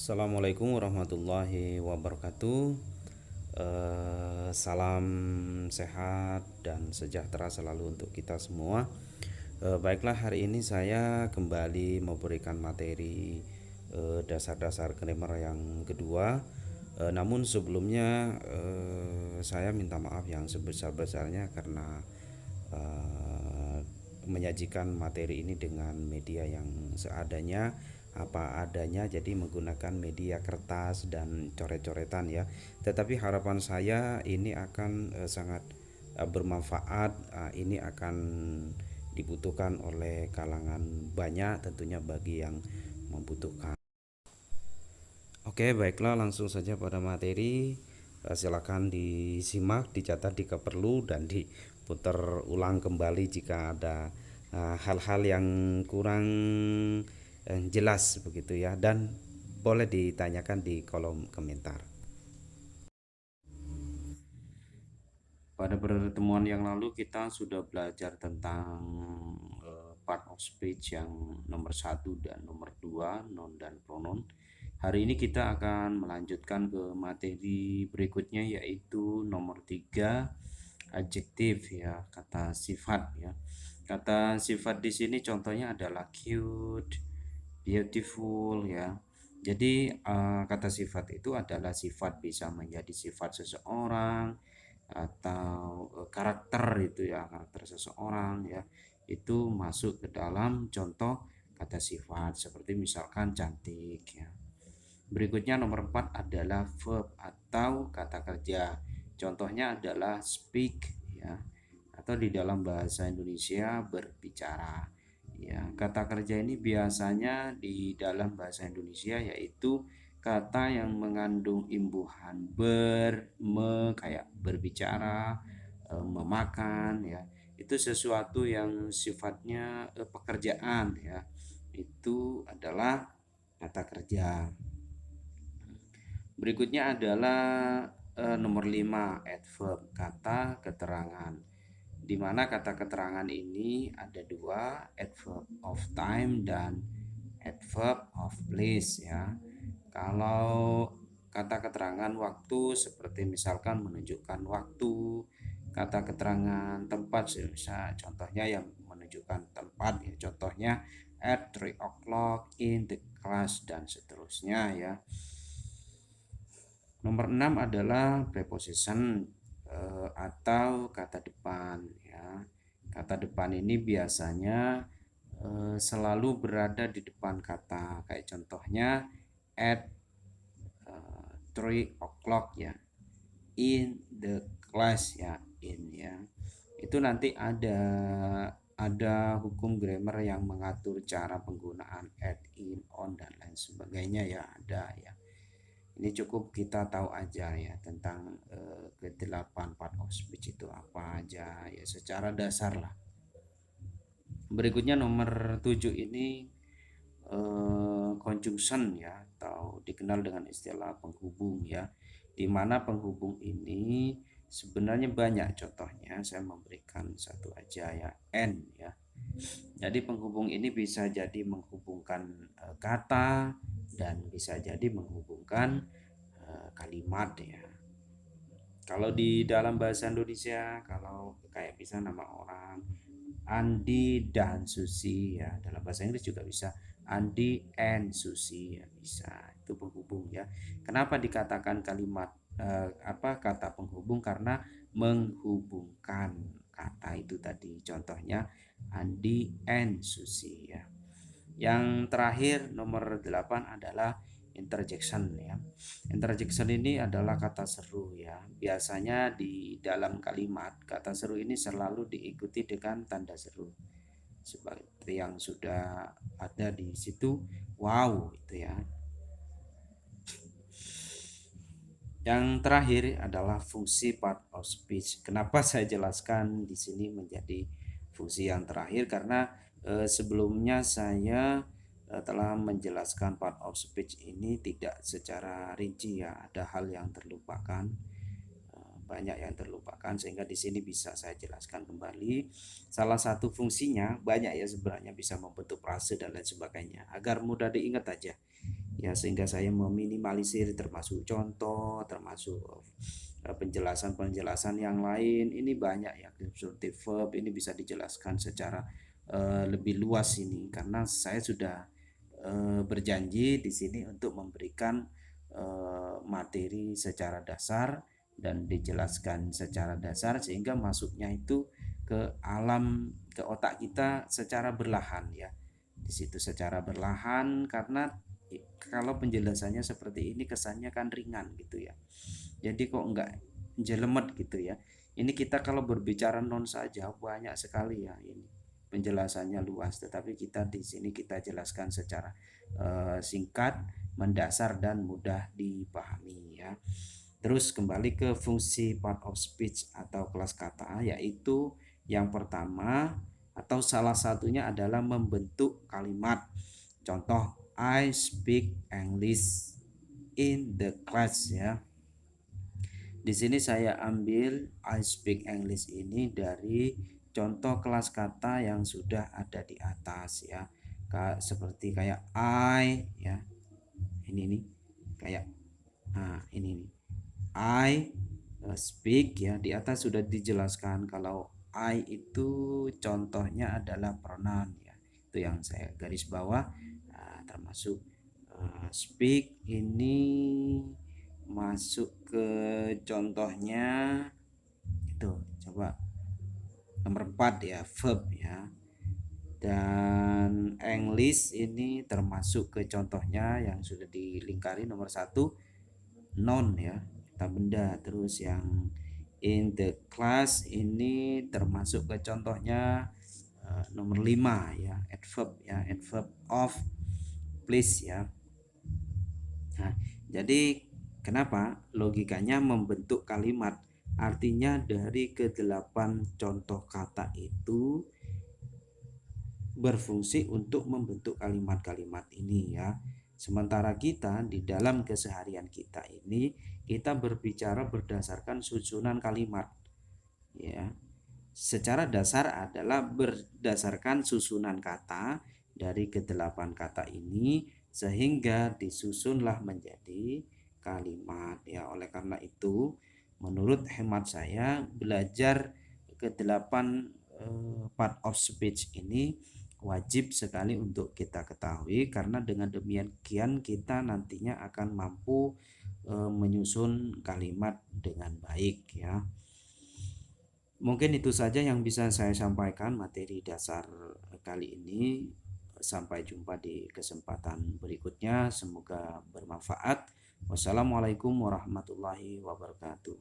Assalamualaikum warahmatullahi wabarakatuh. Salam sehat dan sejahtera selalu untuk kita semua. Baiklah, hari ini saya kembali memberikan materi dasar-dasar grammar yang kedua. Namun sebelumnya saya minta maaf yang sebesar-besarnya karena menyajikan materi ini dengan media yang seadanya, apa adanya, jadi menggunakan media kertas dan coret-coretan ya. Tetapi harapan saya ini akan sangat bermanfaat. Ini akan dibutuhkan oleh kalangan banyak tentunya bagi yang membutuhkan. Oke, baiklah, langsung saja pada materi. Silakan disimak, dicatat jika perlu, dan diputar ulang kembali jika ada hal-hal yang kurang jelas begitu ya, dan boleh ditanyakan di kolom komentar. Pada pertemuan yang lalu kita sudah belajar tentang part of speech yang nomor satu dan nomor 2, noun dan pronoun. Hari ini kita akan melanjutkan ke materi berikutnya, yaitu nomor 3, adjektif ya, kata sifat ya. Kata sifat di sini contohnya adalah cute, beautiful ya. Jadi kata sifat itu adalah sifat, bisa menjadi sifat seseorang atau karakter itu ya, karakter seseorang ya. Itu masuk ke dalam contoh kata sifat, seperti misalkan cantik ya. Berikutnya nomor 4 adalah verb atau kata kerja. Contohnya adalah speak ya, atau di dalam bahasa Indonesia berbicara. Ya, kata kerja ini biasanya di dalam bahasa Indonesia yaitu kata yang mengandung imbuhan kayak berbicara, memakan ya. Itu sesuatu yang sifatnya pekerjaan ya. Itu adalah kata kerja. Berikutnya adalah nomor 5, adverb, kata keterangan. Di mana kata keterangan ini ada dua, adverb of time dan adverb of place ya. Kalau kata keterangan waktu seperti misalkan menunjukkan waktu, kata keterangan tempat misalnya contohnya yang menunjukkan tempat ya, contohnya at 3 o'clock in the class dan seterusnya ya. Nomor 6 adalah preposition atau kata depan ya. Kata depan ini biasanya selalu berada di depan kata, kayak contohnya at 3 o'clock ya, in the class ya, in ya. Itu nanti ada hukum grammar yang mengatur cara penggunaan at, in, on dan lain sebagainya ya, ada ya. Ini cukup kita tahu aja ya tentang ke-8 part of speech itu apa aja ya, secara dasar lah. Berikutnya nomor 7 ini conjunction ya, atau dikenal dengan istilah penghubung ya, dimana penghubung ini sebenarnya banyak contohnya. Saya memberikan satu aja ya, and ya. Jadi penghubung ini bisa jadi menghubungkan kata dan bisa jadi menghubungkan kalimat ya. Kalau di dalam bahasa Indonesia, kalau kayak bisa nama orang Andi dan Susi ya, dalam bahasa Inggris juga bisa Andi and Susi ya, bisa. Itu penghubung ya. Kenapa dikatakan kalimat kata penghubung? Karena menghubungkan kata itu tadi. Contohnya Andi and Susi ya. Yang terakhir nomor 8 adalah interjection ya. Interjection ini adalah kata seru ya. Biasanya di dalam kalimat kata seru ini selalu diikuti dengan tanda seru. Seperti yang sudah ada di situ, wow itu ya. Yang terakhir adalah fungsi part of speech. Kenapa saya jelaskan di sini menjadi fungsi yang terakhir? Karena sebelumnya saya telah menjelaskan part of speech ini tidak secara rinci ya. Ada hal yang terlupakan, banyak yang terlupakan, sehingga di sini bisa saya jelaskan kembali. Salah satu fungsinya banyak ya sebenarnya, bisa membentuk frase dan lain sebagainya. Agar mudah diingat aja. ya, sehingga saya meminimalisir termasuk contoh, termasuk penjelasan-penjelasan yang lain. Ini banyak ya, substantive verb ini bisa dijelaskan secara lebih luas ini, karena saya sudah berjanji di sini untuk memberikan materi secara dasar dan dijelaskan secara dasar, sehingga masuknya itu ke alam, ke otak kita secara berlahan ya. Di situ secara berlahan, karena kalau penjelasannya seperti ini kesannya kan ringan gitu ya. Jadi kok enggak jelemet gitu ya. Ini kita kalau berbicara non saja banyak sekali ya ini. Penjelasannya luas, tetapi kita di sini kita jelaskan secara singkat, mendasar dan mudah dipahami ya. Terus kembali ke fungsi part of speech atau kelas kata, yaitu yang pertama atau salah satunya adalah membentuk kalimat. Contoh, I speak English in the class ya. Di sini saya ambil I speak English ini dari contoh kelas kata yang sudah ada di atas ya. Seperti kayak I ya. Ini nih kayak ini nih. I speak ya, di atas sudah dijelaskan kalau I itu contohnya adalah pronoun ya. Itu yang saya garis bawah. Termasuk speak ini masuk ke contohnya itu, coba nomor 4 ya, verb ya. Dan English ini termasuk ke contohnya yang sudah dilingkari nomor 1, noun ya, kata benda. Terus yang in the class ini termasuk ke contohnya nomor 5 ya, adverb ya, adverb of place ya. Nah, jadi kenapa logikanya membentuk kalimat, artinya dari ke-8 contoh kata itu berfungsi untuk membentuk kalimat-kalimat ini ya. Sementara kita di dalam keseharian kita ini kita berbicara berdasarkan susunan kalimat ya. Secara dasar adalah berdasarkan susunan kata dari ke-8 kata ini, sehingga disusunlah menjadi kalimat ya. Oleh karena itu menurut hemat saya belajar ke-8 part of speech ini wajib sekali untuk kita ketahui, karena dengan demikian kita nantinya akan mampu menyusun kalimat dengan baik ya. Mungkin itu saja yang bisa saya sampaikan materi dasar kali ini. Sampai jumpa di kesempatan berikutnya, semoga bermanfaat. Wassalamualaikum warahmatullahi wabarakatuh.